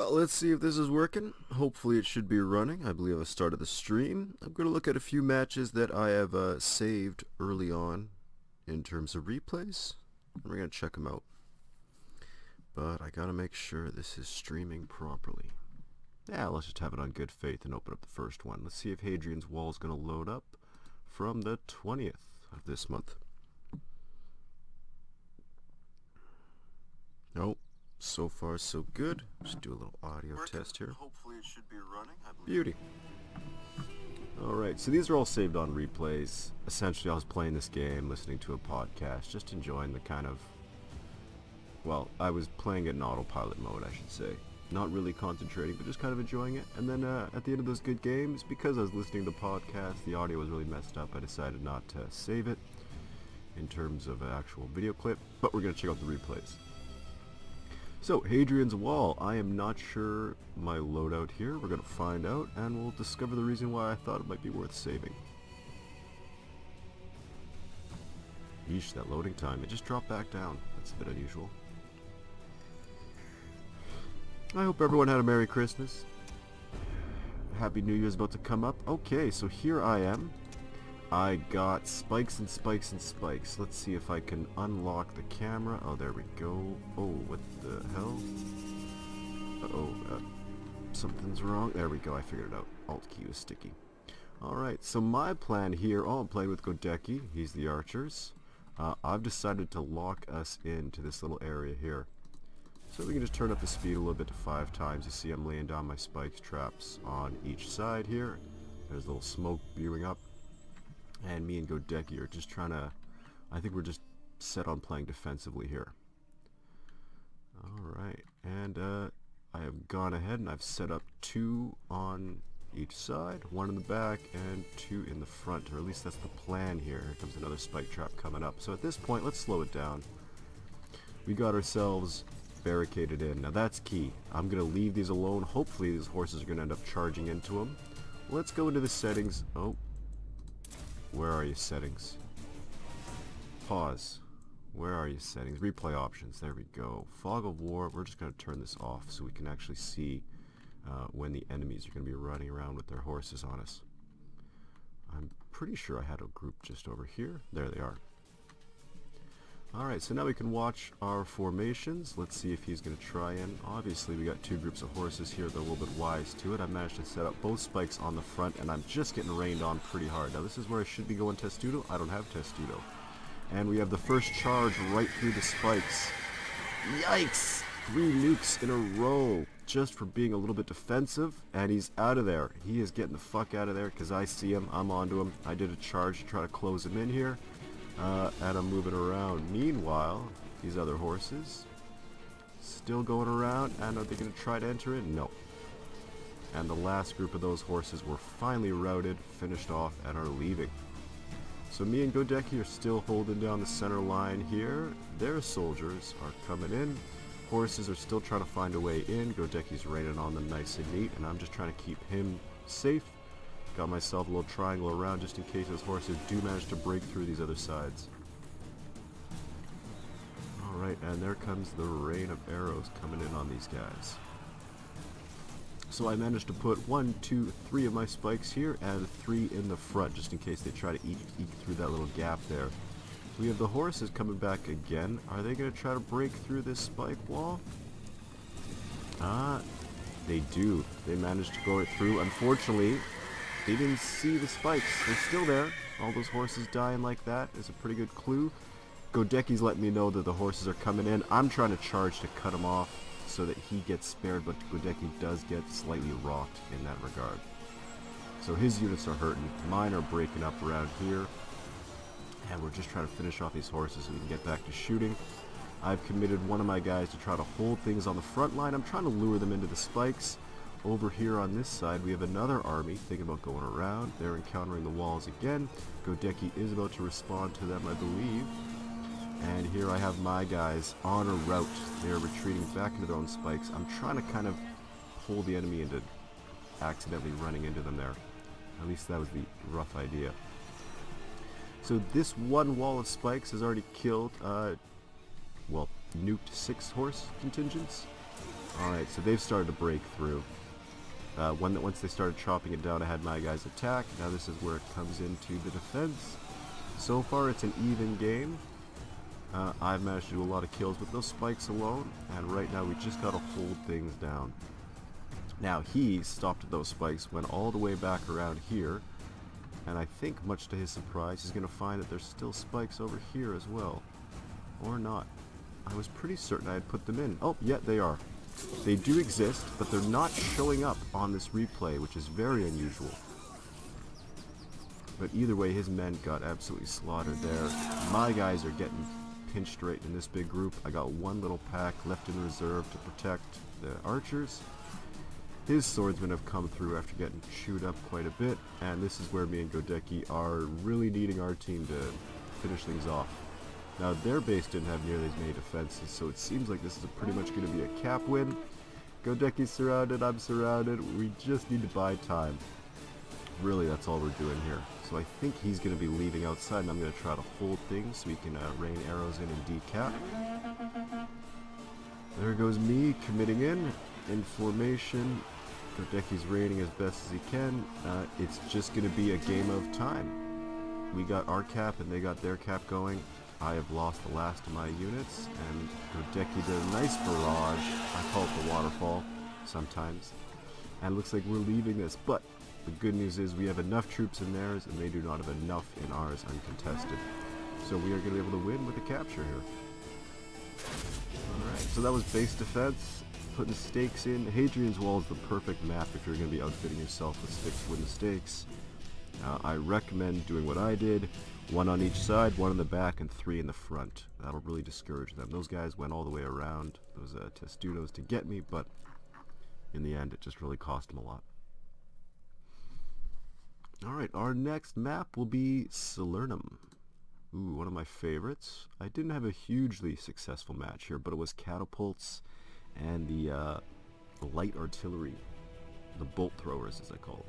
Well, let's see if this is working. Hopefully it should be running. I believe I started the stream. I'm going to look at a few matches that I have saved early on in terms of replays. And we're going to check them out. But I got to make sure this is streaming properly. Yeah, let's just have it on good faith and open up the first one. Let's see if Hadrian's Wall is going to load up from the 20th of this month. Nope. So far, so good. Just do a little audio test here. Hopefully it should be running. Beauty. Alright, so these are all saved on replays. Essentially, I was playing this game, listening to a podcast, just enjoying the kind of... Well, I was playing it in autopilot mode, I should say. Not really concentrating, but just kind of enjoying it. And then at the end of those good games, because I was listening to the podcast, the audio was really messed up. I decided not to save it in terms of an actual video clip. But we're going to check out the replays. So, Hadrian's Wall. I am not sure my loadout here. We're going to find out, and we'll discover the reason why I thought it might be worth saving. Yeesh, that loading time. It just dropped back down. That's a bit unusual. I hope everyone had a Merry Christmas. Happy New Year's about to come up. Okay, so here I am. I got spikes and spikes and spikes. Let's see if I can unlock the camera. Oh, there we go. Oh, what the hell? Uh-oh, something's wrong. There we go, I figured it out. Alt key was sticky. Alright, so my plan here, I'm playing with Godeki. He's the archers. I've decided to lock us into this little area here. So we can just turn up the speed a little bit to 5 times. You see I'm laying down my spikes traps on each side here. There's a little smoke spewing up. And me and Godeki are just trying to... I think we're just set on playing defensively here. Alright, and I have gone ahead and I've set up 2 on each side, 1 in the back and 2 in the front, or at least that's the plan here. Here comes another spike trap coming up. So at this point, let's slow it down. We got ourselves barricaded in. Now that's key. I'm going to leave these alone. Hopefully these horses are going to end up charging into them. Let's go into the settings. Oh. Where are you, settings? Pause. Where are you, settings? Replay options. There we go. Fog of War. We're just going to turn this off so we can actually see when the enemies are going to be running around with their horses on us. I'm pretty sure I had a group just over here. There they are. Alright, so now we can watch our formations. Let's see if he's going to try and... Obviously, we got 2 groups of horses here that are a little bit wise to it. I managed to set up both spikes on the front, and I'm just getting rained on pretty hard. Now, this is where I should be going Testudo. I don't have Testudo. And we have the first charge right through the spikes. Yikes! 3 nukes in a row just for being a little bit defensive, and he's out of there. He is getting the fuck out of there because I see him. I'm onto him. I did a charge to try to close him in here. And I'm moving around. Meanwhile, these other horses still going around, and are they going to try to enter it? No. And the last group of those horses were finally routed, finished off, and are leaving. So me and Godeki are still holding down the center line here. Their soldiers are coming in. Horses are still trying to find a way in. Godeki's raining on them nice and neat, and I'm just trying to keep him safe. Got myself a little triangle around just in case those horses do manage to break through these other sides. Alright, and there comes the rain of arrows coming in on these guys. So I managed to put 1, 2, 3 of my spikes here and 3 in the front just in case they try to eke through that little gap there. We have the horses coming back again. Are they going to try to break through this spike wall? They do. They managed to go it through. Unfortunately, they didn't see the spikes. They're still there. All those horses dying like that is a pretty good clue. Godeki's letting me know that the horses are coming in. I'm trying to charge to cut him off so that he gets spared, but Godeki does get slightly rocked in that regard. So his units are hurting. Mine are breaking up around here. And we're just trying to finish off these horses so we can get back to shooting. I've committed one of my guys to try to hold things on the front line. I'm trying to lure them into the spikes. Over here on this side, we have another army thinking about going around. They're encountering the walls again. Godeki is about to respond to them, I believe. And here I have my guys on a route. They are retreating back into their own spikes. I'm trying to kind of pull the enemy into accidentally running into them there. At least that was the rough idea. So this one wall of spikes has already killed, well, nuked 6 horse contingents. Alright, so they've started to break through. Once they started chopping it down, I had my guys attack. Now this is where it comes into the defense. So far it's an even game. I've managed to do a lot of kills with those spikes alone, and right now we just gotta hold things down. Now he stopped those spikes, went all the way back around here, and I think much to his surprise he's gonna find that there's still spikes over here as well. Or not. I was pretty certain I had put them in. Oh, yeah, they are. They do exist, but they're not showing up on this replay, which is very unusual. But either way, his men got absolutely slaughtered there. My guys are getting pinched right in this big group. I got one little pack left in reserve to protect the archers. His swordsmen have come through after getting chewed up quite a bit, and this is where me and Godeki are really needing our team to finish things off. Now their base didn't have nearly as many defenses, so it seems like this is pretty much going to be a cap win. Godeki's surrounded, I'm surrounded, we just need to buy time. Really, that's all we're doing here. So I think he's going to be leaving outside, and I'm going to try to hold things so we can rain arrows in and decap. There goes me committing in formation. Godeki's raining as best as he can. It's just going to be a game of time. We got our cap and they got their cap going. I have lost the last of my units, and Godeki did a nice barrage. I call it the waterfall sometimes. And it looks like we're leaving this, but the good news is we have enough troops in theirs, and they do not have enough in ours uncontested. So we are going to be able to win with the capture here. Alright, so that was base defense. Putting stakes in. Hadrian's Wall is the perfect map if you're going to be outfitting yourself with sticks to win the stakes. I recommend doing what I did. 1 on each side, 1 in the back, and 3 in the front. That'll really discourage them. Those guys went all the way around those testudos to get me, but in the end it just really cost them a lot. Alright, our next map will be Salernum. Ooh, one of my favorites. I didn't have a hugely successful match here, but it was catapults and the light artillery. The bolt throwers, as I call them.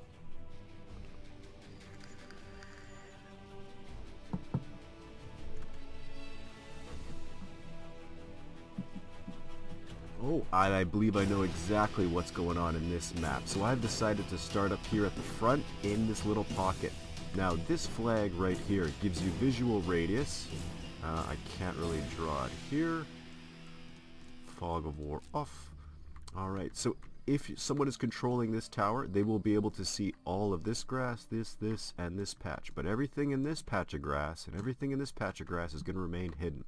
Oh, I believe I know exactly what's going on in this map. So I've decided to start up here at the front in this little pocket. Now this flag right here gives you visual radius. I can't really draw it here. Fog of War off. Alright, so if someone is controlling this tower, they will be able to see all of this grass, this, and this patch. But everything in this patch of grass and everything in this patch of grass is going to remain hidden.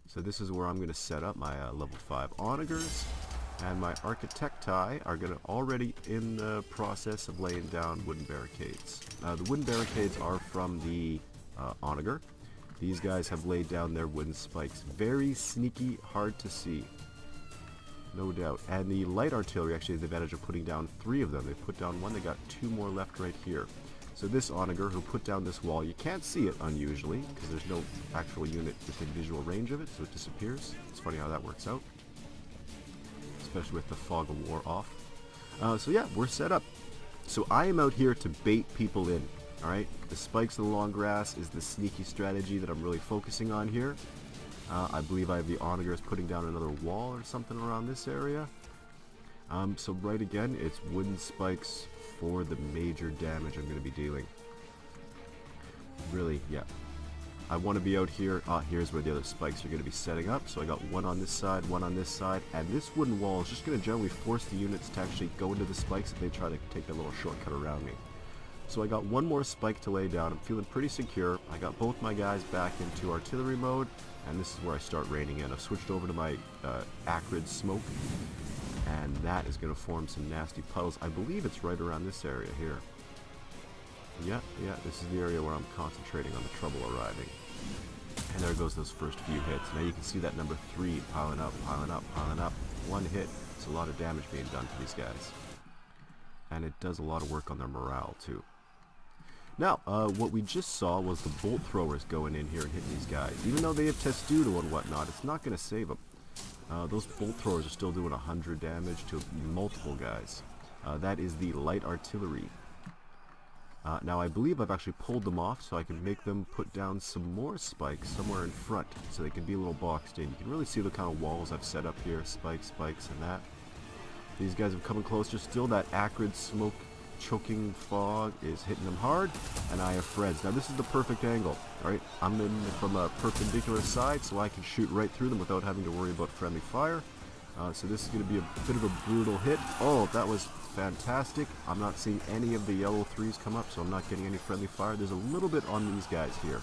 So this is where I'm going to set up my level 5 onagers, and my architecti are going to already in the process of laying down wooden barricades. The wooden barricades are from the onager. These guys have laid down their wooden spikes. Very sneaky, hard to see. No doubt. And the light artillery actually has the advantage of putting down 3 of them. They put down 1, they got 2 more left right here. So this onager who put down this wall, you can't see it unusually because there's no actual unit within visual range of it, so it disappears. It's funny how that works out, especially with the Fog of War off. So yeah, we're set up. So I am out here to bait people in. Alright, the spikes in the long grass is the sneaky strategy that I'm really focusing on here. I believe I have the onagers putting down another wall or something around this area. So right again, it's wooden spikes for the major damage I'm going to be dealing. Really, yeah. I want to be out here. Here's where the other spikes are going to be setting up. So I got 1 on this side, 1 on this side, and this wooden wall is just going to generally force the units to actually go into the spikes if they try to take that little shortcut around me. So I got 1 more spike to lay down. I'm feeling pretty secure. I got both my guys back into artillery mode, and this is where I start raining in. I've switched over to my acrid smoke, and that is going to form some nasty puddles. I believe it's right around this area here. Yeah, this is the area where I'm concentrating on the trouble arriving. And there goes those first few hits. Now you can see that number 3 piling up, piling up, piling up. 1 hit. It's a lot of damage being done to these guys. And it does a lot of work on their morale too. Now, what we just saw was the bolt throwers going in here and hitting these guys. Even though they have testudo and whatnot, it's not going to save them. Those bolt throwers are still doing 100 damage to multiple guys. That is the light artillery. Now I believe I've actually pulled them off so I can make them put down some more spikes somewhere in front so they can be a little boxed in. You can really see the kind of walls I've set up here, spikes, and that. These guys are coming closer still. That acrid smoke choking fog is hitting them hard, and I have Freds. Now this is the perfect angle. Alright, I'm in from a perpendicular side, so I can shoot right through them without having to worry about friendly fire. So this is going to be a bit of a brutal hit. Oh, that was fantastic. I'm not seeing any of the yellow threes come up, so I'm not getting any friendly fire. There's a little bit on these guys here,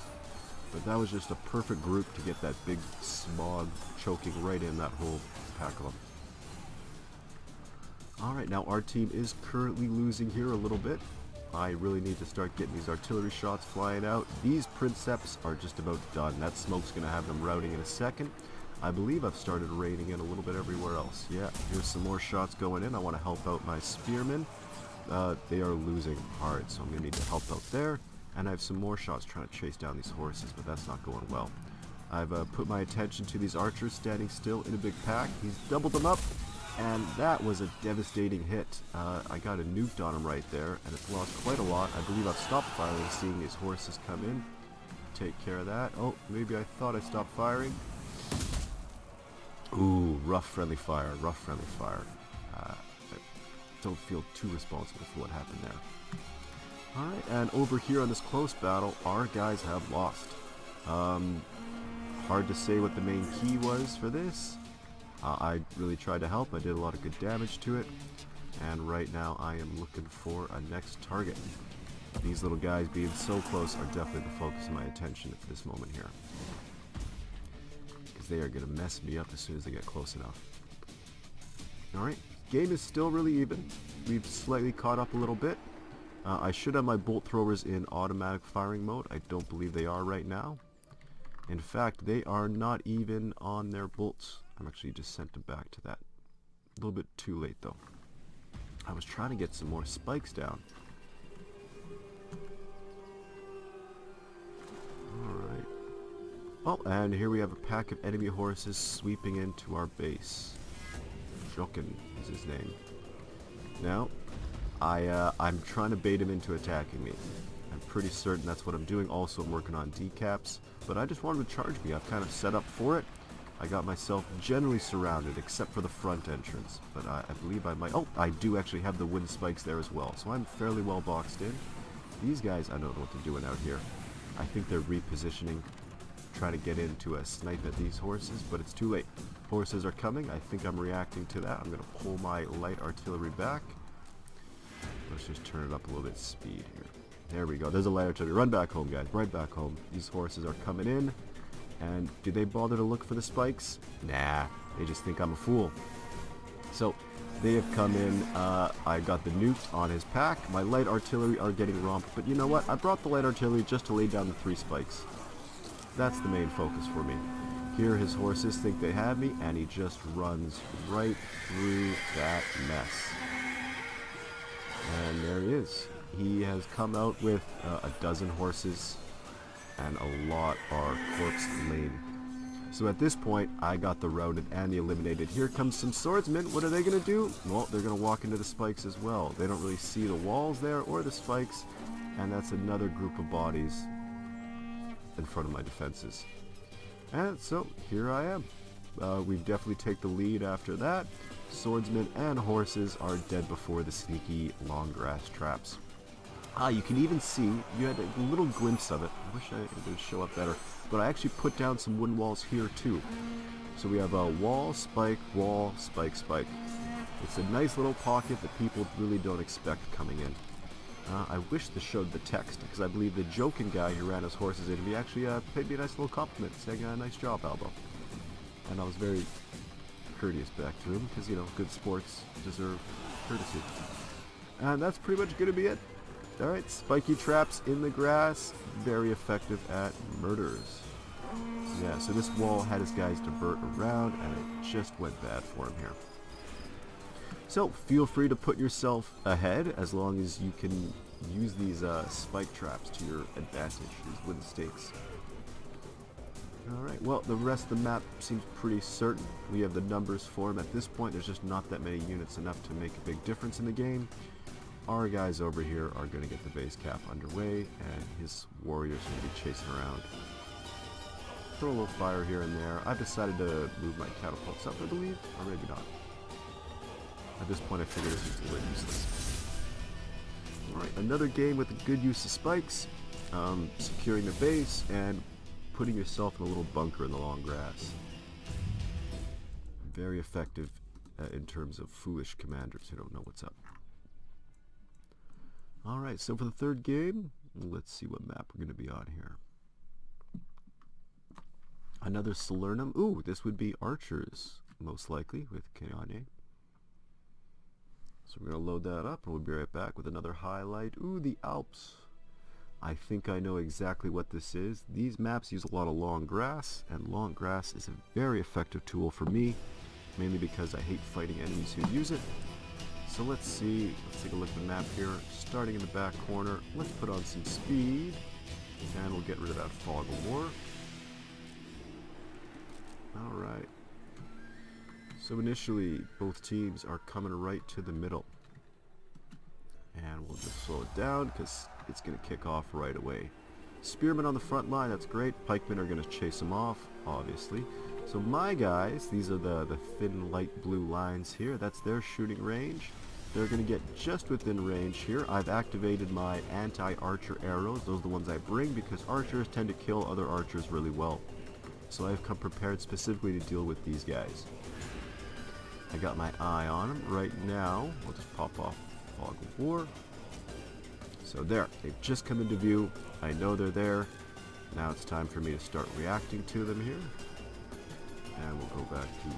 but that was just a perfect group to get that big smog choking right in that whole pack of them. Alright, now our team is currently losing here a little bit. I really need to start getting these artillery shots flying out. These Princeps are just about done. That smoke's going to have them routing in a second. I believe I've started raining in a little bit everywhere else. Yeah, here's some more shots going in. I want to help out my spearmen. They are losing hard, so I'm going to need to help out there. And I have some more shots trying to chase down these horses, but that's not going well. I've put my attention to these archers standing still in a big pack. He's doubled them up, and that was a devastating hit. I got a nuke on him right there, and it's lost quite a lot. I believe I've stopped firing, seeing these horses come in. Take care of that. Oh, maybe I thought I stopped firing. Ooh, rough friendly fire, rough friendly fire. I don't feel too responsible for what happened there. Alright, and over here on this close battle, our guys have lost. Hard to say what the main key was for this. I really tried to help. I did a lot of good damage to it. And right now I am looking for a next target. These little guys being so close are definitely the focus of my attention at this moment here. They are going to mess me up as soon as they get close enough. Alright, game is still really even. We've slightly caught up a little bit. I should have my bolt throwers in automatic firing mode. I don't believe they are right now. In fact, they are not even on their bolts. I'm actually just sent them back to that. A little bit too late though. I was trying to get some more spikes down. Alright. Oh, and here we have a pack of enemy horses sweeping into our base. Jokin is his name. Now, I'm trying to bait him into attacking me. I'm pretty certain that's what I'm doing. Also, I'm working on decaps, but I just wanted to charge me. I've kind of set up for it. I got myself generally surrounded, except for the front entrance. But I believe I might... Oh, I do actually have the wind spikes there as well, so I'm fairly well boxed in. These guys, I don't know what they're doing out here. I think they're repositioning, trying to get into a snipe at these horses, but it's too late. Horses are coming. I think I'm reacting to that. I'm going to pull my light artillery back. Let's just turn it up a little bit speed here. There we go. There's a light artillery. Run back home, guys. Right back home. These horses are coming in. And do they bother to look for the spikes? Nah. They just think I'm a fool. So they have come in. I got the nuke on his pack. My light artillery are getting romped. But you know what? I brought the light artillery just to lay down the 3 spikes. That's the main focus for me. Here his horses think they have me, and he just runs right through that mess. And there he is. He has come out with a dozen horses, and a lot are corpse laden. So at this point, I got the routed and the eliminated. Here comes some swordsmen. What are they going to do? Well, they're going to walk into the spikes as well. They don't really see the walls there or the spikes, and that's another group of bodies in front of my defenses. And so here I am. We've definitely taken the lead after that. Swordsmen and horses are dead before the sneaky long grass traps. You can even see, you had a little glimpse of it. I wish it would show up better. But I actually put down some wooden walls here too. So we have a wall, spike, spike. It's a nice little pocket that people really don't expect coming in. I wish this showed the text, because I believe the Jokin guy who ran his horses into me actually paid me a nice little compliment, saying, nice job, Albo. And I was very courteous back to him, because, you know, good sports deserve courtesy. And that's pretty much going to be it. Alright, spiky traps in the grass, very effective at murders. Yeah, so this wall had his guys divert around, and it just went bad for him here. So, feel free to put yourself ahead, as long as you can use these spike traps to your advantage, these wooden stakes. Alright, well, the rest of the map seems pretty certain. We have the numbers for him. At this point, there's just not that many units enough to make a big difference in the game. Our guys over here are going to get the base cap underway, and his warriors are going to be chasing around. Throw a little fire here and there. I've decided to move my catapults up, I believe, or maybe not. At this point I figured this was a little useless. Alright, another game with a good use of spikes, securing the base, and putting yourself in a little bunker in the long grass. Very effective in terms of foolish commanders who don't know what's up. Alright, so for the third game, let's see what map we're going to be on here. Another Salernum. Ooh, this would be archers, most likely, with Kayane. So we're going to load that up, and we'll be right back with another highlight. Ooh, the Alps. I think I know exactly what this is. These maps use a lot of long grass, and long grass is a very effective tool for me, mainly because I hate fighting enemies who use it. So let's see, let's take a look at the map here. Starting in the back corner, let's put on some speed, and we'll get rid of that fog of war. Alright. So initially, both teams are coming right to the middle. And we'll just slow it down, because it's going to kick off right away. Spearmen on the front line, that's great. Pikemen are going to chase them off, obviously. So my guys, these are the thin light blue lines here. That's their shooting range. They're going to get just within range here. I've activated my anti-archer arrows. Those are the ones I bring because archers tend to kill other archers really well. So I've come prepared specifically to deal with these guys. I got my eye on them right now. I'll just pop off Fog of War. So there, they've just come into view. I know they're there. Now it's time for me to start reacting to them here. And we'll go back to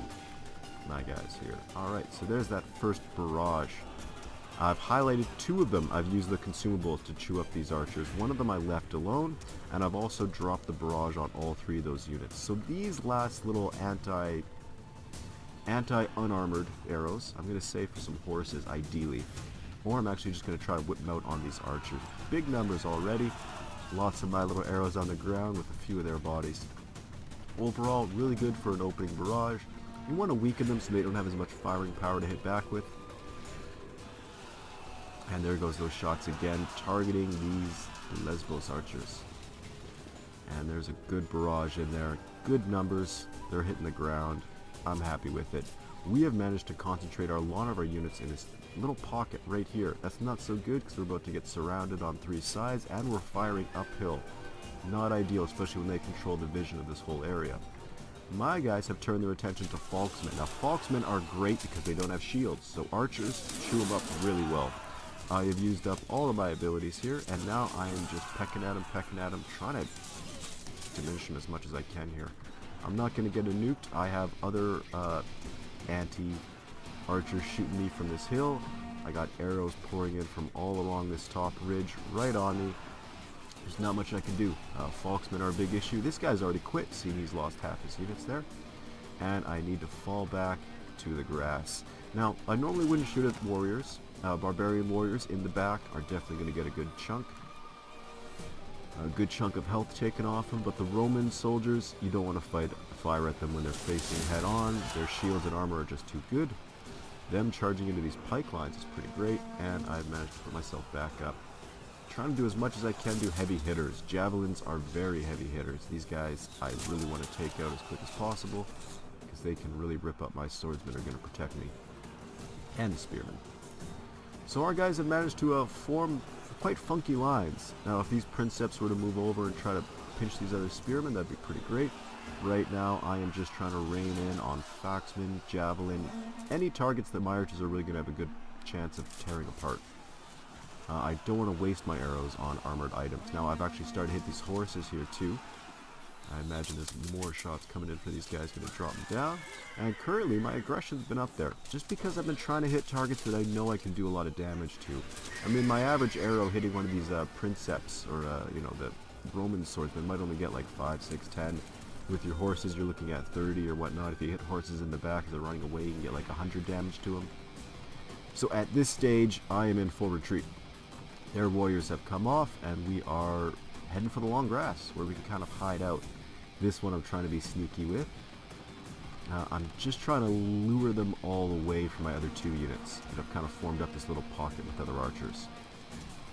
my guys here. Alright, so there's that first barrage. I've highlighted two of them. I've used the consumables to chew up these archers. One of them I left alone, and I've also dropped the barrage on all three of those units. So these last little anti-unarmored arrows, I'm going to save for some horses, ideally. Or I'm actually just going to try to whip them out on these archers. Big numbers already. Lots of my little arrows on the ground with a few of their bodies. Overall, really good for an opening barrage. You want to weaken them so they don't have as much firing power to hit back with. And there goes those shots again, targeting these Lesbos archers. And there's a good barrage in there. Good numbers. They're hitting the ground. I'm happy with it. We have managed to concentrate a lot of our units in this little pocket right here. That's not so good because we're about to get surrounded on three sides and we're firing uphill. Not ideal, especially when they control the vision of this whole area. My guys have turned their attention to Falksmen. Now, Falksmen are great because they don't have shields, so archers chew them up really well. I have used up all of my abilities here, and now I am just pecking at them, trying to diminish them as much as I can here. I'm not going to get a nuked. I have other anti-archers shooting me from this hill. I got arrows pouring in from all along this top ridge, right on me. There's not much I can do. Falksmen are a big issue. This guy's already quit, seeing he's lost half his units there. And I need to fall back to the grass. Now, I normally wouldn't shoot at warriors. Barbarian warriors in the back are definitely going to get a good chunk. A good chunk of health taken off them, but the Roman soldiers, you don't want to fire at them when they're facing head on. Their shields and armor are just too good. Them charging into these pike lines is pretty great, and I've managed to put myself back up. Trying to do as much as I can do heavy hitters. Javelins are very heavy hitters. These guys I really want to take out as quick as possible because they can really rip up my swordsmen that are going to protect me. And the spearmen. So our guys have managed to form quite funky lines. Now if these princeps were to move over and try to pinch these other spearmen, that'd be pretty great. Right now I am just trying to rein in on Faxman, Javelin, any targets that my archers are really going to have a good chance of tearing apart. I don't want to waste my arrows on armored items. Now I've actually started to hit these horses here too. I imagine there's more shots coming in for these guys, going to drop them down. And currently my aggression's been up there, just because I've been trying to hit targets that I know I can do a lot of damage to. I mean, my average arrow hitting one of these princeps, or you know, the Roman swordsmen might only get like 5, 6, 10. With your horses you're looking at 30 or whatnot. If you hit horses in the back as they're running away, you can get like 100 damage to them. So at this stage I am in full retreat. Their warriors have come off, and we are heading for the long grass, where we can kind of hide out. This one I'm trying to be sneaky with. I'm just trying to lure them all away from my other two units that have kind of formed up this little pocket with other archers.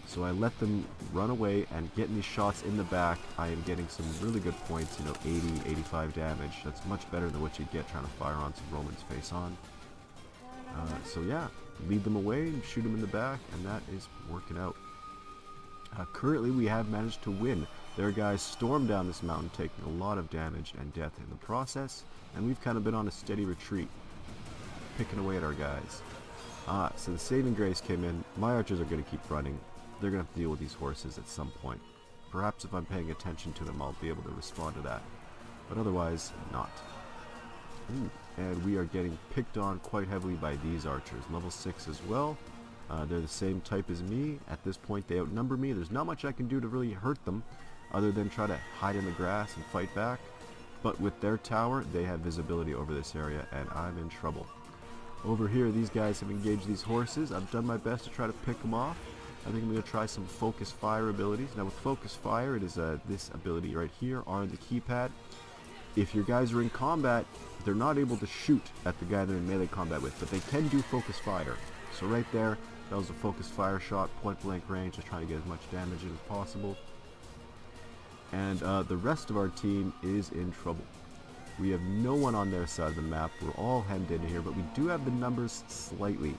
So I let them run away, and getting these shots in the back, I am getting some really good points, you know, 80, 85 damage. That's much better than what you get trying to fire on some Romans face on. So yeah, lead them away and shoot them in the back, and that is working out. Currently, we have managed to win. Their guys stormed down this mountain, taking a lot of damage and death in the process, and we've kind of been on a steady retreat, picking away at our guys. So the saving grace came in. My archers are going to keep running. They're going to have to deal with these horses at some point. Perhaps if I'm paying attention to them, I'll be able to respond to that. But otherwise, not. Ooh, and we are getting picked on quite heavily by these archers. Level 6 as well. They're the same type as me. At this point, they outnumber me. There's not much I can do to really hurt them, other than try to hide in the grass and fight back. But with their tower, they have visibility over this area, and I'm in trouble. Over here, these guys have engaged these horses. I've done my best to try to pick them off. I think I'm going to try some focus fire abilities. Now with focus fire, it is this ability right here on the keypad. If your guys are in combat, they're not able to shoot at the guy they're in melee combat with, but they can do focus fire. So right there, that was a focus fire shot, point blank range, just trying to get as much damage as possible. And the rest of our team is in trouble. We have no one on their side of the map. We're all hemmed in here, but we do have the numbers slightly.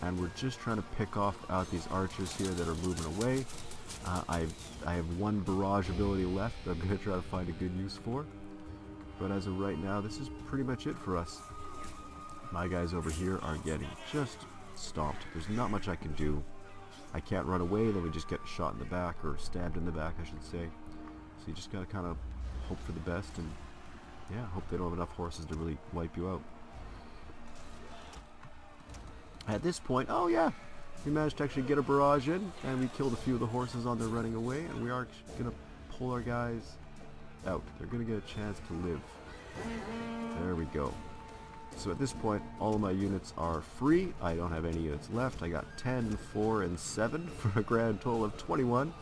And we're just trying to pick off out these archers here that are moving away. I have one barrage ability left that I'm going to try to find a good use for. But as of right now, this is pretty much it for us. My guys over here are getting just stomped. There's not much I can do. I can't run away, then we just get shot in the back, or stabbed in the back, I should say. So you just gotta kind of hope for the best, and yeah, hope they don't have enough horses to really wipe you out. At this point, oh yeah, we managed to actually get a barrage in, and we killed a few of the horses on their running away, and we are gonna pull our guys out. They're gonna get a chance to live. There we go. So at this point, all of my units are free. I don't have any units left. I got 10, 4, and 7 for a grand total of 21.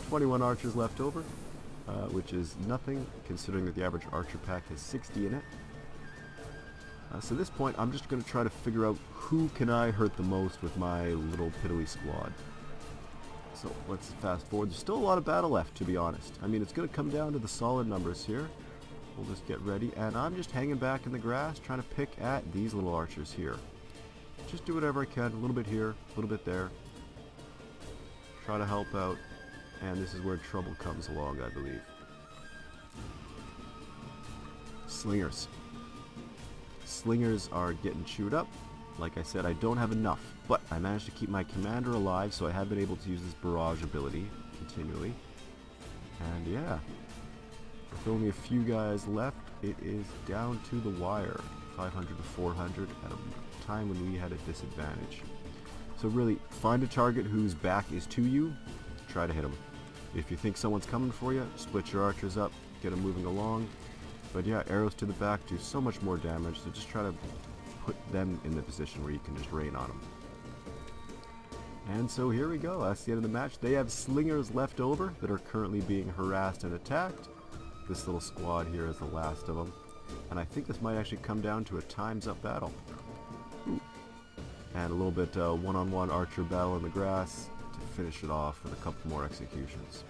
21 archers left over, which is nothing considering that the average archer pack has 60 in it. So at this point, I'm just going to try to figure out who can I hurt the most with my little piddly squad. So let's fast forward. There's still a lot of battle left, to be honest. I mean, it's going to come down to the solid numbers here. We'll just get ready, and I'm just hanging back in the grass trying to pick at these little archers here. Just do whatever I can, a little bit here, a little bit there. Try to help out, and this is where trouble comes along, I believe. Slingers. Slingers are getting chewed up. Like I said, I don't have enough, but I managed to keep my commander alive, so I have been able to use this barrage ability continually. And yeah, with only a few guys left, it is down to the wire, 500 to 400 at a time when we had a disadvantage. So really, find a target whose back is to you, try to hit them. If you think someone's coming for you, split your archers up, get them moving along. But yeah, arrows to the back do so much more damage, so just try to put them in the position where you can just rain on them. And so here we go, that's the end of the match. They have slingers left over that are currently being harassed and attacked. This little squad here is the last of them. And I think this might actually come down to a time's up battle. Ooh. And a little bit one-on-one archer battle in the grass to finish it off with a couple more executions.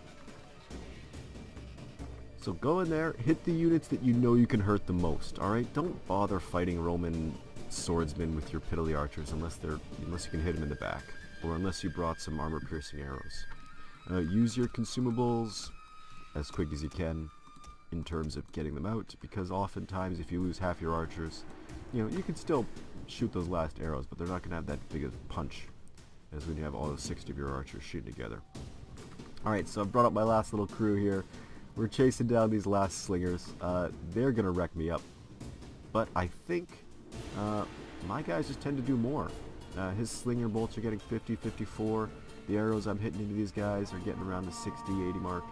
So go in there, hit the units that you know you can hurt the most, alright? Don't bother fighting Roman swordsmen with your piddly archers unless you can hit them in the back, or unless you brought some armor-piercing arrows. Use your consumables as quick as you can in terms of getting them out, because oftentimes if you lose half your archers, you know, you can still shoot those last arrows, but they're not going to have that big of a punch as when you have all those 60 of your archers shooting together. Alright, so I've brought up my last little crew here. We're chasing down these last slingers. They're going to wreck me up. But I think my guys just tend to do more. His slinger bolts are getting 50, 54. The arrows I'm hitting into these guys are getting around the 60, 80 mark.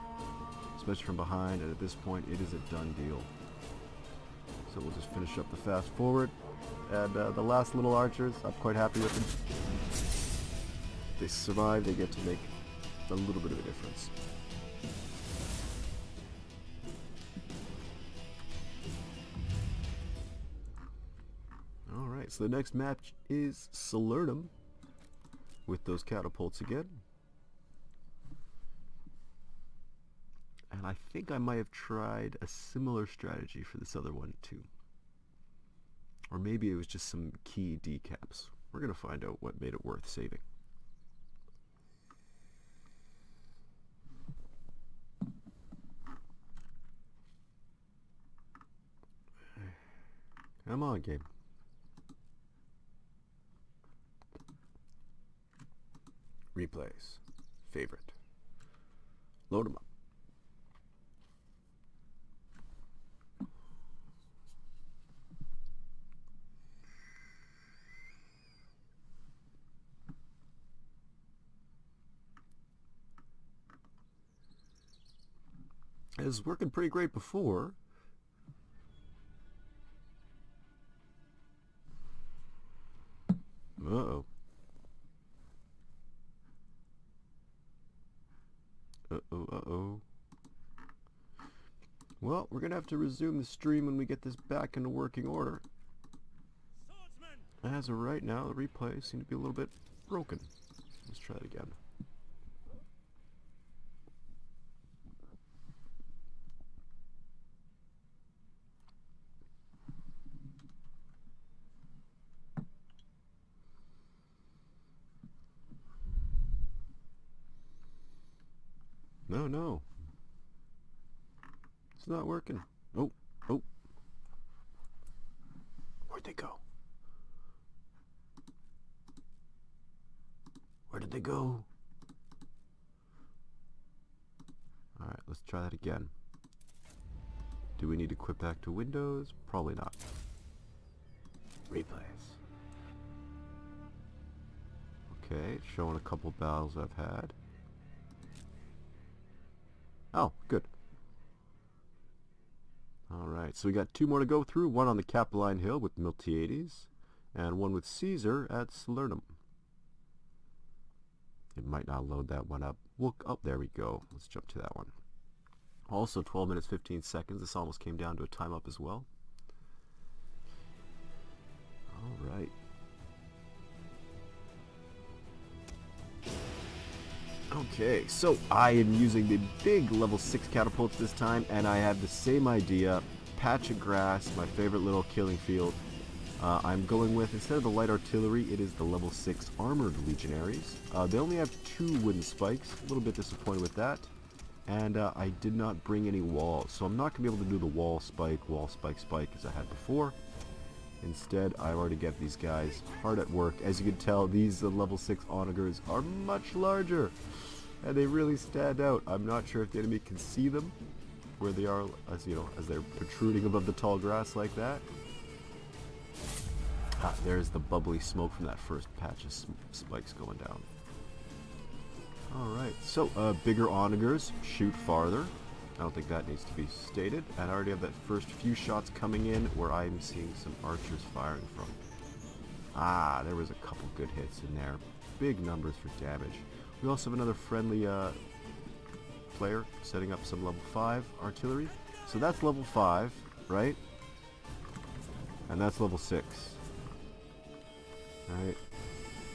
Especially from behind, and at this point it is a done deal. So we'll just finish up the fast forward. And the last little archers, I'm quite happy with them. If they survive, they get to make a little bit of a difference. Alright, so the next match is Salernum with those catapults again. And I think I might have tried a similar strategy for this other one too. Or maybe it was just some key decaps. We're going to find out what made it worth saving. Come on, game. Replays. Favorite. Load them up. It was working pretty great before. Uh-oh. Uh-oh, uh-oh. Well, we're going to have to resume the stream when we get this back into working order. As of right now, the replays seem to be a little bit broken. Let's try it again. No. It's not working. Oh. Where'd they go? Where did they go? Alright, let's try that again. Do we need to quit back to Windows? Probably not. Replays. Okay, it's showing a couple battles I've had. Oh, good. Alright, so we got 2 more to go through. One on the Capitoline Hill with Miltiades, and one with Caesar at Salernum. It might not load that one up. Oh, there we go. Let's jump to that one. Also 12 minutes 15 seconds. This almost came down to a time up as well. Alright. Okay, so I am using the big level 6 catapults this time, and I have the same idea. Patch of grass, my favorite little killing field. I'm going with, instead of the light artillery, it is the level 6 armored legionaries. They only have 2 wooden spikes, a little bit disappointed with that. And I did not bring any walls, so I'm not going to be able to do the wall, spike, as I had before. Instead, I already get these guys hard at work. As you can tell, these level 6 onagers are much larger, and they really stand out. I'm not sure if the enemy can see them, where they are, as you know, as they're protruding above the tall grass like that. Ah, there's the bubbly smoke from that first patch of spikes going down. Alright, so bigger onagers shoot farther. I don't think that needs to be stated. And I already have that first few shots coming in where I'm seeing some archers firing from. Ah, there was a couple good hits in there. Big numbers for damage. We also have another friendly player setting up some level 5 artillery. So that's level 5, right? And that's level 6. Alright.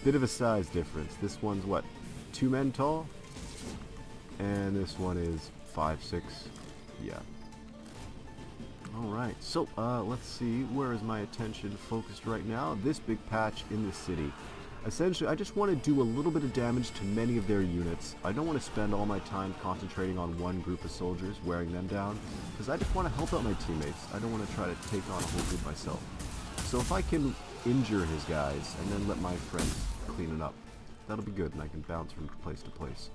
Bit of a size difference. This one's what? 2 men tall? And this one is 5, 6. Yeah. Alright, so let's see, where is my attention focused right now? This big patch in the city. Essentially, I just want to do a little bit of damage to many of their units. I don't want to spend all my time concentrating on one group of soldiers, wearing them down, because I just want to help out my teammates. I don't want to try to take on a whole group myself. So if I can injure his guys and then let my friends clean it up, that'll be good, and I can bounce from place to place.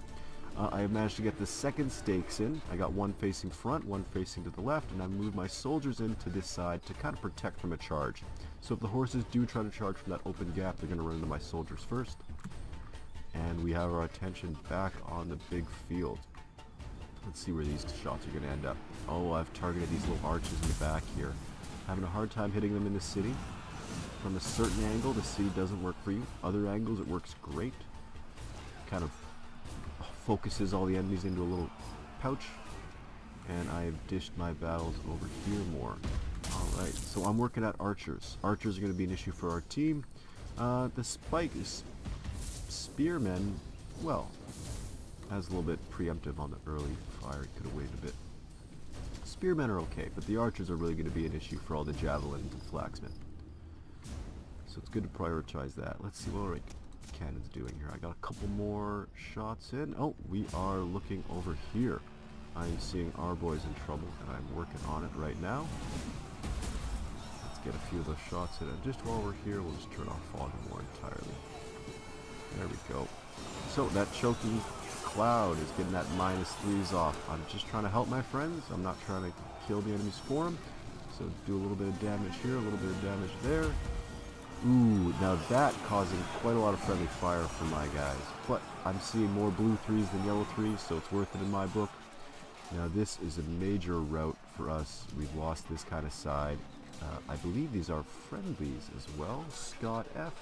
I have managed to get the second stakes in. I got one facing front, one facing to the left, and I moved my soldiers into this side to kind of protect from a charge. So if the horses do try to charge from that open gap, they're going to run into my soldiers first. And we have our attention back on the big field. Let's see where these shots are going to end up. Oh, I've targeted these little arches in the back here. Having a hard time hitting them in the city. From a certain angle, the city doesn't work for you. Other angles, it works great. Kind of focuses all the enemies into a little pouch. And I've dished my battles over here more. Alright, so I'm working at archers. Archers are going to be an issue for our team. The spike is spearmen, well, as a little bit preemptive on the early fire. It could have waited a bit. Spearmen are okay, but the archers are really going to be an issue for all the javelins and flaxmen. So it's good to prioritize that. Let's see what our cannon's doing here. I got a couple more shots in. Oh, we are looking over here. I'm seeing our boys in trouble, and I'm working on it right now. Let's get a few of those shots in. And just while we're here, we'll just turn off Fog of War entirely. There we go. So that choking cloud is getting that -3s off. I'm just trying to help my friends. I'm not trying to kill the enemies for them. So do a little bit of damage here, a little bit of damage there. Ooh, now that causing quite a lot of friendly fire for my guys. But I'm seeing more blue 3s than yellow 3s, so it's worth it in my book. Now this is a major route for us. We've lost this kind of side. I believe these are friendlies as well. Scott F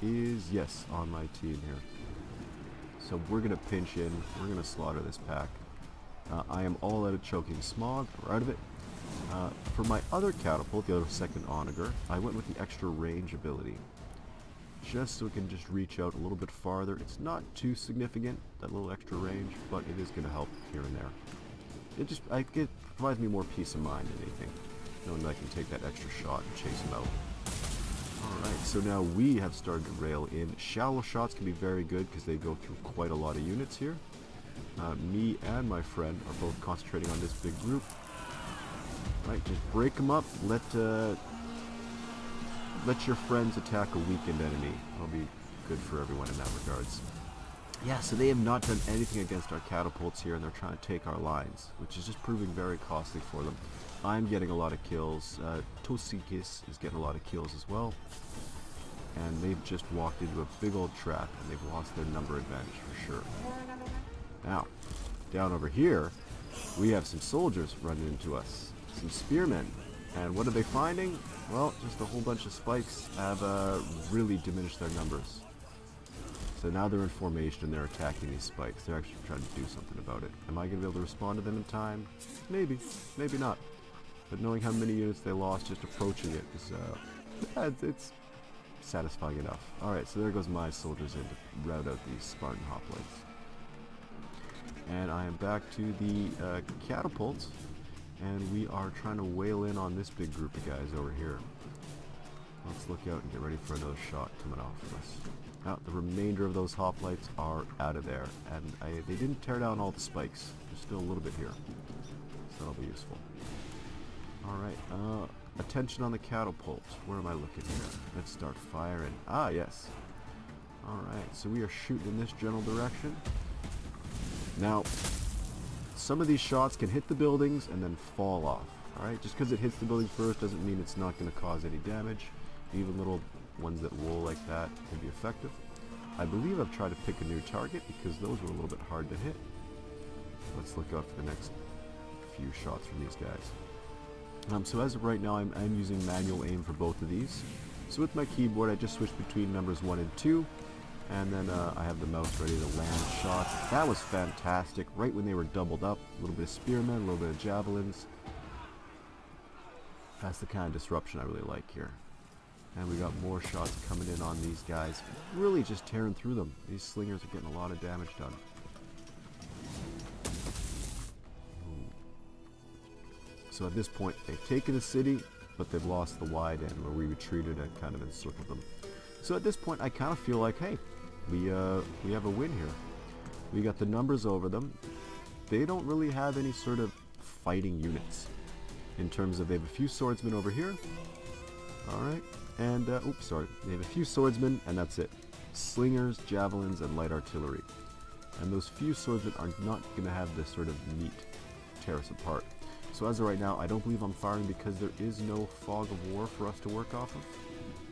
is, yes, on my team here. So we're going to pinch in. We're going to slaughter this pack. I am all out of choking smog. We're out of it. For my other catapult, the other second onager, I went with the extra range ability. Just so we can just reach out a little bit farther. It's not too significant, that little extra range, but it is going to help here and there. It provides me more peace of mind than anything, knowing that I can take that extra shot and chase him out. Alright, so now we have started to rail in. Shallow shots can be very good because they go through quite a lot of units here. Me and my friend are both concentrating on this big group. Right, just break them up. Let your friends attack a weakened enemy. That'll be good for everyone in that regards. Yeah, so they have not done anything against our catapults here, and they're trying to take our lines, which is just proving very costly for them. I'm getting a lot of kills. Tosikis is getting a lot of kills as well. And they've just walked into a big old trap, and they've lost their number advantage for sure. Now, down over here, we have some soldiers running into us. Some spearmen. And what are they finding? Well, just a whole bunch of spikes have really diminished their numbers. So now they're in formation and they're attacking these spikes. They're actually trying to do something about it. Am I going to be able to respond to them in time? Maybe. Maybe not. But knowing how many units they lost just approaching it is, it's satisfying enough. Alright, so there goes my soldiers in to rout out these Spartan hoplites. And I am back to the catapults. And we are trying to whale in on this big group of guys over here. Let's look out and get ready for another shot coming off of us. Now, the remainder of those hoplites are out of there. And they didn't tear down all the spikes. There's still a little bit here. So that'll be useful. Alright, attention on the catapult. Where am I looking here? Let's start firing. Ah, yes. Alright, so we are shooting in this general direction. Now, some of these shots can hit the buildings and then fall off. Alright, just because it hits the buildings first doesn't mean it's not going to cause any damage. Even little ones that roll like that can be effective. I believe I've tried to pick a new target because those were a little bit hard to hit. Let's look out for the next few shots from these guys. So as of right now, I'm using manual aim for both of these. So with my keyboard, I just switched between numbers 1 and 2. And then I have the mouse ready to land shots. That was fantastic. Right when they were doubled up. A little bit of spearmen, a little bit of javelins. That's the kind of disruption I really like here. And we got more shots coming in on these guys. Really just tearing through them. These slingers are getting a lot of damage done. So at this point, they've taken the city, but they've lost the wide end where we retreated and kind of encircled them. So at this point, I kind of feel like, hey, we have a win here. We got the numbers over them. They don't really have any sort of fighting units. In terms of, they have a few swordsmen over here. Alright. And, oops, sorry. They have a few swordsmen, and that's it. Slingers, javelins, and light artillery. And those few swordsmen are not going to have this sort of meat tear us apart. So as of right now, I don't believe I'm firing because there is no fog of war for us to work off of.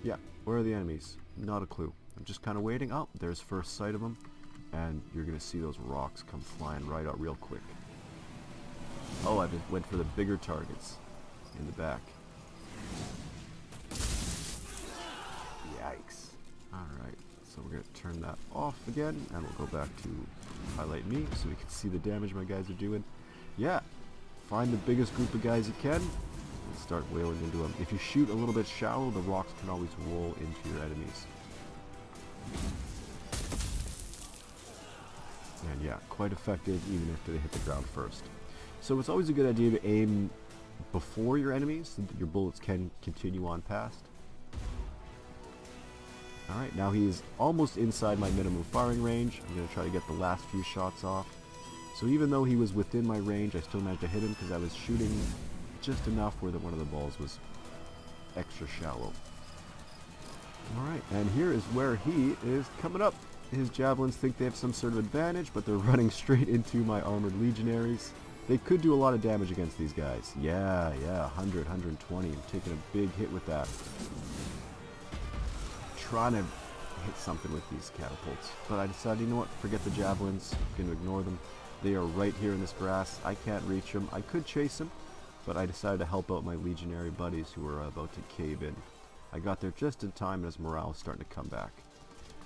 Yeah, where are the enemies? Not a clue. I'm just kind of waiting. Oh, there's first sight of them. And you're going to see those rocks come flying right out real quick. Oh, I just went for the bigger targets in the back. Yikes. Alright, so we're going to turn that off again. And we'll go back to highlight me so we can see the damage my guys are doing. Yeah, find the biggest group of guys you can. And start wailing into them. If you shoot a little bit shallow, the rocks can always roll into your enemies. And yeah, quite effective even if they hit the ground first. So it's always a good idea to aim before your enemies so that your bullets can continue on past. Alright, now he's almost inside my minimum firing range. I'm going to try to get the last few shots off. So even though he was within my range, I still managed to hit him because I was shooting just enough where one of the balls was extra shallow. Alright, and here is where he is coming up. His javelins think they have some sort of advantage, but they're running straight into my armored legionaries. They could do a lot of damage against these guys. Yeah, 100, 120. I'm taking a big hit with that. Trying to hit something with these catapults. But I decided, you know what, forget the javelins. I'm going to ignore them. They are right here in this grass. I can't reach them. I could chase them, but I decided to help out my legionary buddies who were about to cave in. I got there just in time as morale was starting to come back.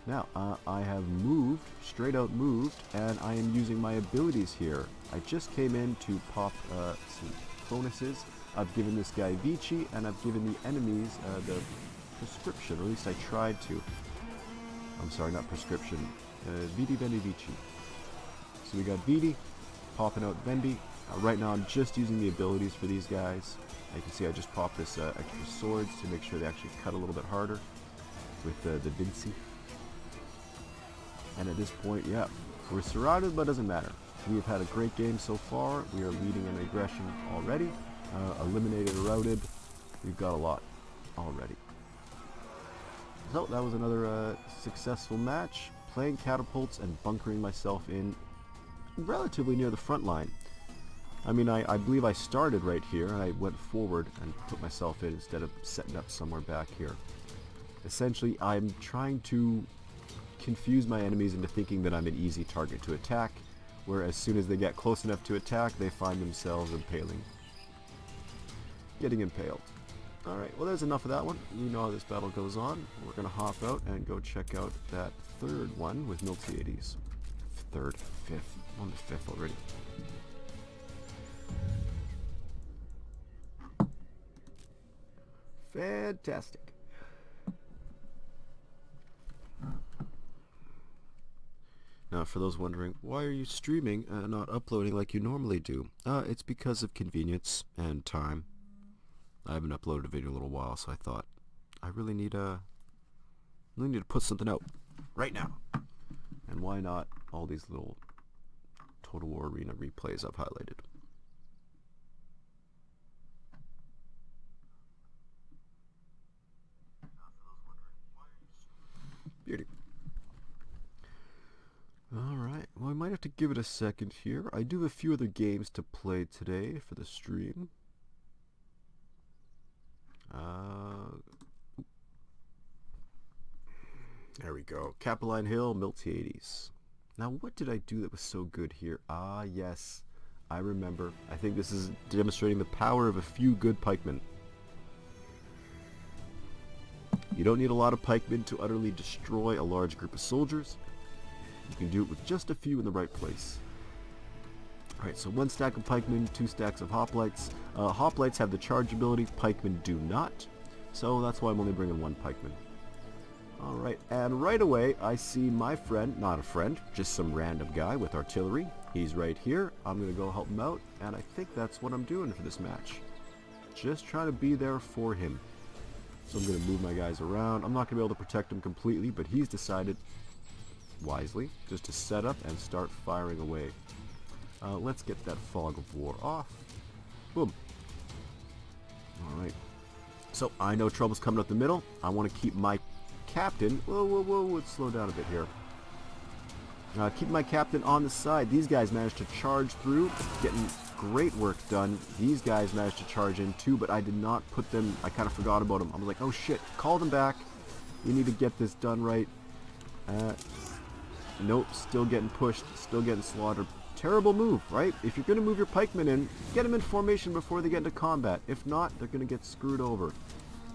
Now, I have moved, straight out moved, and I am using my abilities here. I just came in to pop some bonuses. I've given this guy Vici, and I've given the enemies the prescription, or at least I tried to. I'm sorry, not prescription. Vidi Vendi Vici. So we got Vidi, popping out Vendi. Right now I'm just using the abilities for these guys. You can see I just popped this extra swords to make sure they actually cut a little bit harder with the Vinci. And at this point, yeah, we're surrounded, but it doesn't matter. We have had a great game so far. We are leading in aggression already. Eliminated, routed. We've got a lot already. So that was another successful match. Playing catapults and bunkering myself in relatively near the front line. I mean, I believe I started right here, and I went forward and put myself in instead of setting up somewhere back here. Essentially, I'm trying to confuse my enemies into thinking that I'm an easy target to attack, where as soon as they get close enough to attack, they find themselves getting impaled. Alright, well there's enough of that one. You know how this battle goes on. We're going to hop out and go check out that third one with Miltiades. Third, fifth. I'm on the fifth already. Fantastic. Now, for those wondering, why are you streaming and not uploading like you normally do? It's because of convenience and time. I haven't uploaded a video in a little while, so I thought I really need to put something out right now. And why not all these little Total War Arena replays I've highlighted? Beauty. Alright, well I might have to give it a second here. I do have a few other games to play today for the stream. There we go. Capelline Hill, Miltiades. Now what did I do that was so good here? Ah yes, I remember. I think this is demonstrating the power of a few good pikemen. You don't need a lot of pikemen to utterly destroy a large group of soldiers. You can do it with just a few in the right place. Alright, so 1 stack of pikemen, 2 stacks of hoplites. Hoplites have the charge ability, pikemen do not. So that's why I'm only bringing 1 pikeman. Alright, and right away I see my friend, not a friend, just some random guy with artillery. He's right here. I'm going to go help him out, and I think that's what I'm doing for this match. Just trying to be there for him. So I'm going to move my guys around. I'm not going to be able to protect him completely, but he's decided, wisely, just to set up and start firing away. Let's get that fog of war off. Boom. Alright. So I know trouble's coming up the middle. I want to keep my captain... Whoa, let's slow down a bit here. Keep my captain on the side. These guys managed to charge through, getting great work done. These guys managed to charge in too, but I did not put them... I kind of forgot about them. I was like, oh shit, call them back. We need to get this done right. Nope, still getting pushed, still getting slaughtered. Terrible move, right? If you're going to move your pikemen in, get them in formation before they get into combat. If not, they're going to get screwed over.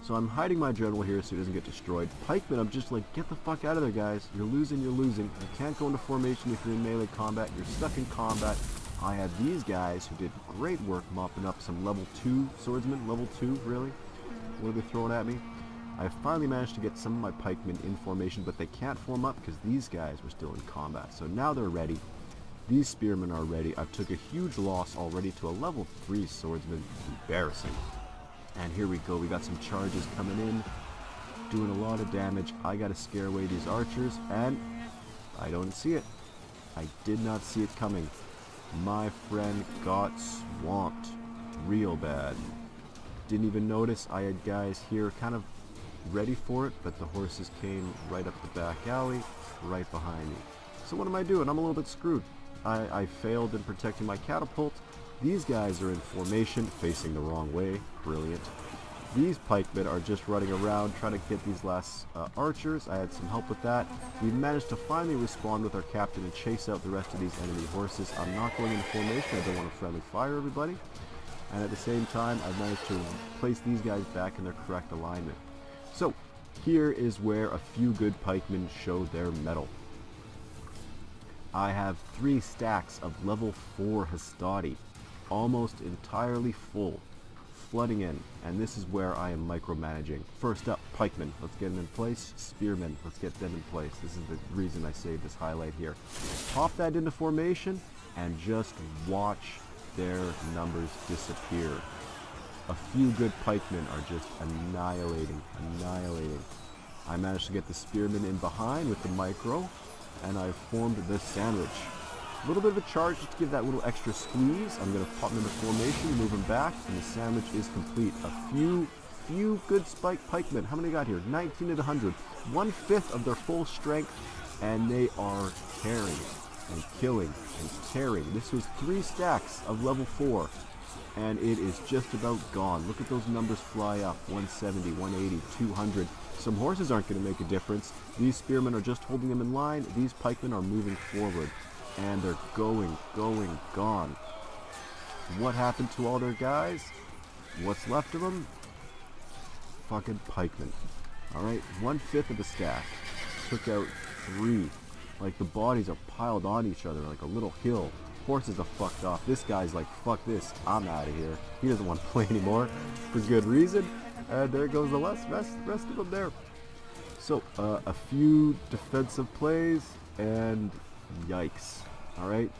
So I'm hiding my general here so he doesn't get destroyed. Pikemen, I'm just like, get the fuck out of there, guys. You're losing, you're losing. You can't go into formation if you're in melee combat. You're stuck in combat. I had these guys who did great work mopping up some level 2 swordsmen. Level 2, really? What are they throwing at me? I finally managed to get some of my pikemen in formation, but they can't form up because these guys were still in combat. So now they're ready. These spearmen are ready. I've took a huge loss already to a level 3 swordsman. Embarrassing. And here we go. We got some charges coming in. doing a lot of damage. I gotta scare away these archers, and I don't see it. I did not see it coming. My friend got swamped real bad. Didn't even notice I had guys here kind of ready for it, but the horses came right up the back alley, right behind me. So what am I doing? I'm a little bit screwed. I failed in protecting my catapult. These guys are in formation, facing the wrong way. Brilliant. These pikemen are just running around trying to get these last archers. I had some help with that. We managed to finally respawn with our captain and chase out the rest of these enemy horses. I'm not going into formation. I don't want to friendly fire everybody. And at the same time, I've managed to place these guys back in their correct alignment. So, here is where a few good pikemen show their mettle. I have 3 stacks of level 4 Hastati, almost entirely full, flooding in, and this is where I am micromanaging. First up, pikemen, let's get them in place. Spearmen, let's get them in place. This is the reason I saved this highlight here. Pop that into formation, and just watch their numbers disappear. A few good pikemen are just annihilating. I managed to get the spearmen in behind with the micro, and I formed the sandwich. A little bit of a charge just to give that little extra squeeze. I'm going to pop them into formation, move them back, and the sandwich is complete. A few good spike pikemen. How many got here? 19 at 100. 1/5 of their full strength, and they are tearing and killing and tearing. This was 3 stacks of level 4. And it is just about gone. Look at those numbers fly up. 170, 180, 200. Some horses aren't going to make a difference. These spearmen are just holding them in line. These pikemen are moving forward. And they're going, gone. What happened to all their guys? What's left of them? Fucking pikemen. Alright, 1/5 of the stack. Took out 3. Like, the bodies are piled on each other like a little hill. Horses are fucked off. This guy's like, fuck this, I'm out of here. He doesn't want to play anymore, for good reason. And there goes the rest of them there. So, a few defensive plays, and yikes. Alright?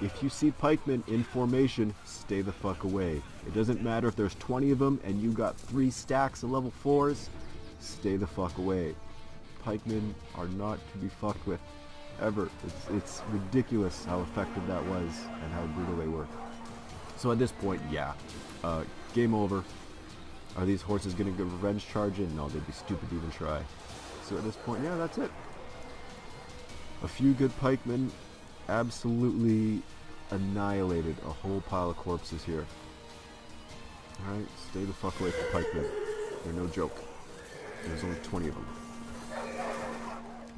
If you see pikemen in formation, stay the fuck away. It doesn't matter if there's 20 of them and you got 3 stacks of level 4s, stay the fuck away. Pikemen are not to be fucked with. Ever. It's ridiculous how effective that was and how brutal they were. So at this point, yeah, game over. Are these horses going to get revenge charge in? No, they'd be stupid to even try. So at this point, yeah, that's it. A few good pikemen absolutely annihilated a whole pile of corpses here. Alright, stay the fuck away from pikemen. They're no joke. There's only 20 of them.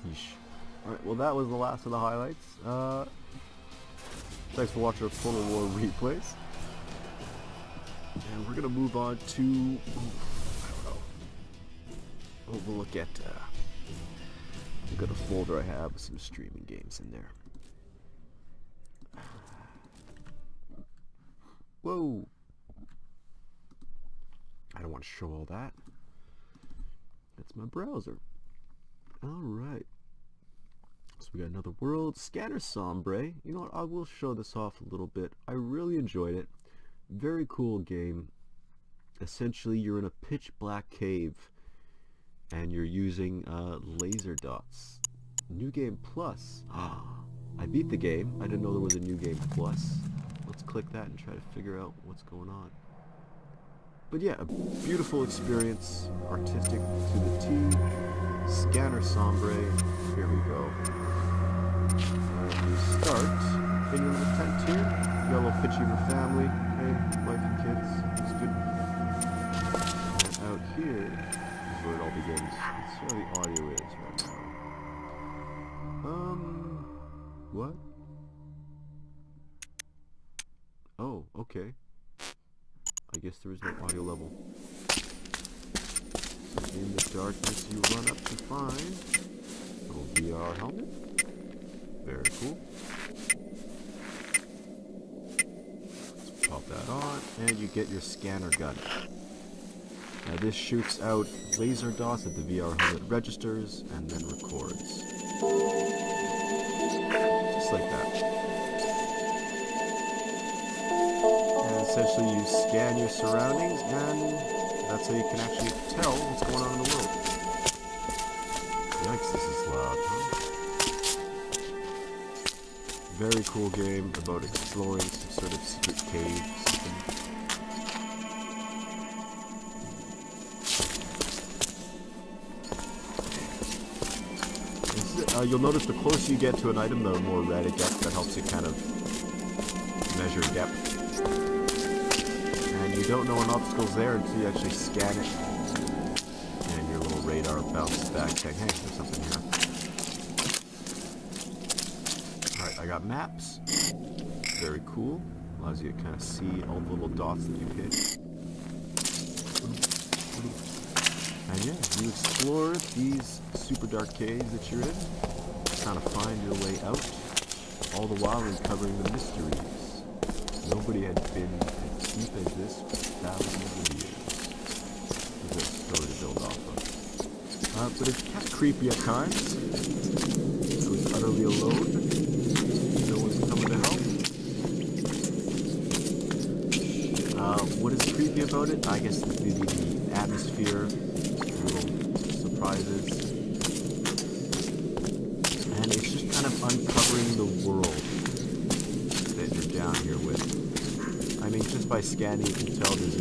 Yeesh. Alright, well that was the last of the highlights. Thanks for watching our Total War replays. And we're going to move on to... I don't know. We'll look at... I've got a folder I have with some streaming games in there. Whoa! I don't want to show all that. That's my browser. Alright. So we got another world. Scanner Sombre. You know what? I will show this off a little bit. I really enjoyed it. Very cool game. Essentially, you're in a pitch black cave and you're using laser dots. New Game Plus. I beat the game. I didn't know there was a New Game Plus. Let's click that and try to figure out what's going on. But yeah, a beautiful experience. Artistic to the T. Scanner Sombre. Here we go. We start in the tent here. You got a little pitchy of your family. Hey, wife and kids. It's good. And out here is where it all begins. Let's see how the audio is right now. What? Oh, okay. I guess there is no audio level. So in the darkness you run up to find a little VR helmet. Very cool. Let's pop that on, and you get your scanner gun. Now this shoots out laser dots that the VR helmet registers and then records. Just like that. And essentially you scan your surroundings, and that's how you can actually tell what's going on in the world. Yikes, this is loud, huh? Very cool game about exploring some sort of secret cave system. You'll notice the closer you get to an item, the more red it gets. That helps you kind of measure depth. And you don't know an obstacle's there until you actually scan it. And your little radar bounces back saying, hey, there's something here. Alright, I got maps. Very cool. Allows you to kind of see all the little dots that you hit. And yeah, you explore these super dark caves that you're in, kind of find your way out, all the while uncovering the mysteries. Nobody had been as deep as this for thousands of years. There's a story to build off of. But it's kind of creepy at times. I was utterly alone. No one's coming to help. What is creepy about it? I guess maybe the atmosphere, little surprises, and it's just kind of uncovering the world that you're down here with. I mean, just by scanning you can tell there's,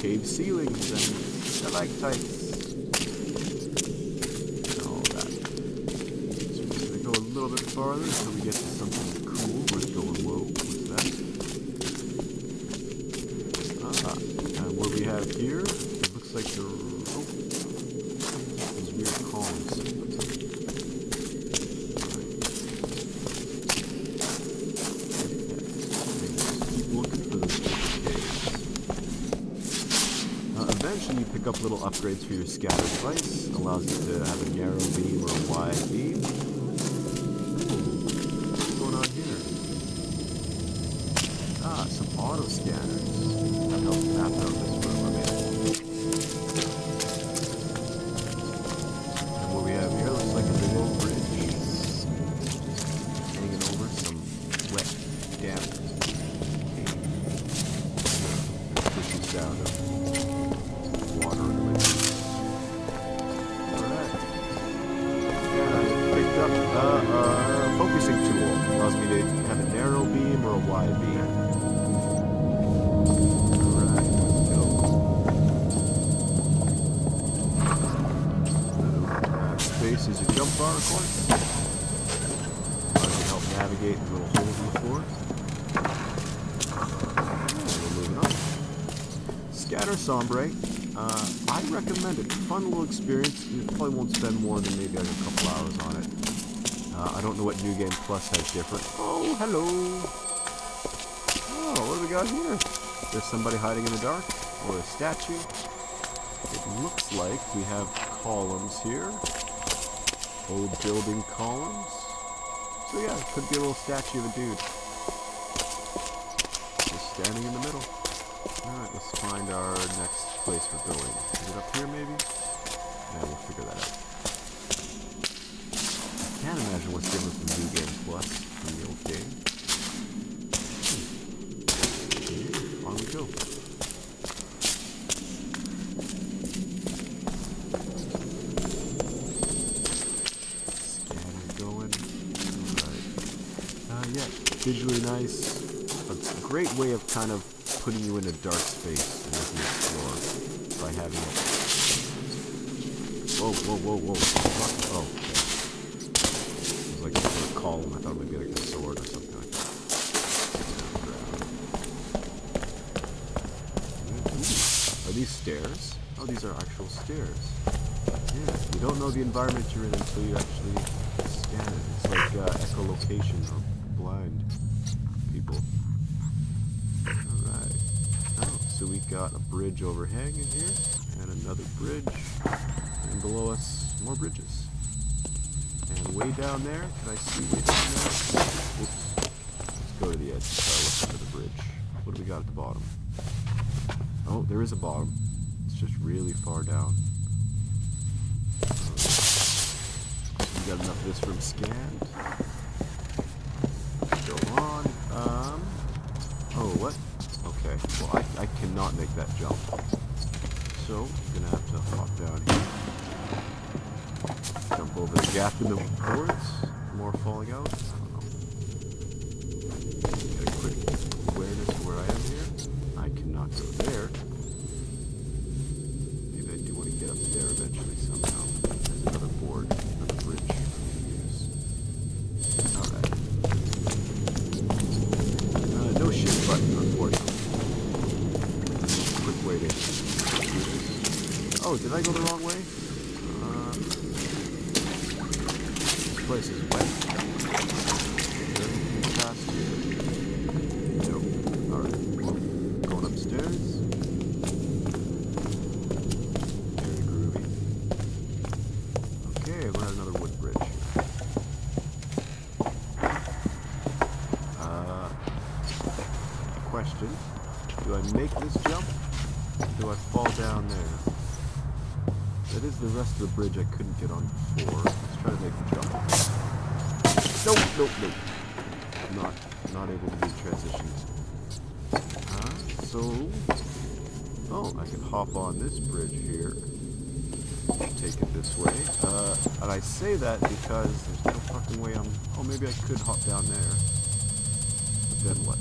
cave ceilings and stalactites and all that. So we're just going to go a little bit farther until we get to something cool. We're going, whoa, what's that? And what we have here, it looks like these weird columns. Keep looking for those caves. Eventually you pick up little upgrades for your scatter device. Allows you to have a narrow beam or a wide beam. What's going on here? Some auto scanners. That helps map out this room I'm in. And what we have here looks like a big old bridge. Hanging over some wet, damp cave. The squishy sound of water in the wind. Alright. Yeah, I picked up a focusing tool. Allows me to have a narrow beam or a wide beam. Space is your jump bar, of course. Allows you to help navigate the little holes in the floor. We're moving on. Scatter Sombre. I recommend it. Fun little experience. You probably won't spend more than maybe like a couple hours on it. I don't know what New Game Plus has different. Oh, hello. Oh, what do we got here? There's somebody hiding in the dark? Or a statue? It looks like we have columns here. Old building columns. So yeah, it could be a little statue of a dude. Just standing in the middle. Alright, let's find our next place we're going. Is it up here maybe? Yeah, we'll figure that out. I can't imagine what's different from New Game Plus from the old game. On we go. Yeah, visually nice. It's a great way of kind of putting you in a dark space and letting you explore by having it. Whoa, whoa, whoa, whoa. Oh, okay. It was like a sort of column. I thought it would be like a sword or something like that. Are these stairs? Oh, these are actual stairs. Yeah, you don't know the environment you're in until you actually scan it. It's like echolocation or blind people. Alright. Oh, so we got a bridge overhanging here, and another bridge, and below us, more bridges. And way down there, can I see way down there? Oops. Let's go to the edge and try to look under the bridge. What do we got at the bottom? Oh, there is a bottom. It's just really far down. We got enough of this room scanned. Go on. Oh, what? Okay. Well, I cannot make that jump. So, I'm gonna have to hop down here. jump over the gap in the boards. More falling out. I don't know. Get a quick awareness of where I am here. I cannot go there. Maybe I do want to get up there eventually somehow. There's another board, another bridge for me to use. Alright. No shift button, unfortunately. Quick way to do this. Oh, did I go the wrong way? This place is wet. Everything past here. Nope. Alright, well, going upstairs. Very groovy. Okay, we're at another wood bridge here. Question. Do I make this jump? Or do I fall down there? That is the rest of the bridge I couldn't get on before. Let's try to make the jump. Nope. Not able to do transitions. Oh, I can hop on this bridge here. Take it this way. And I say that because there's no fucking way oh, maybe I could hop down there. But then what?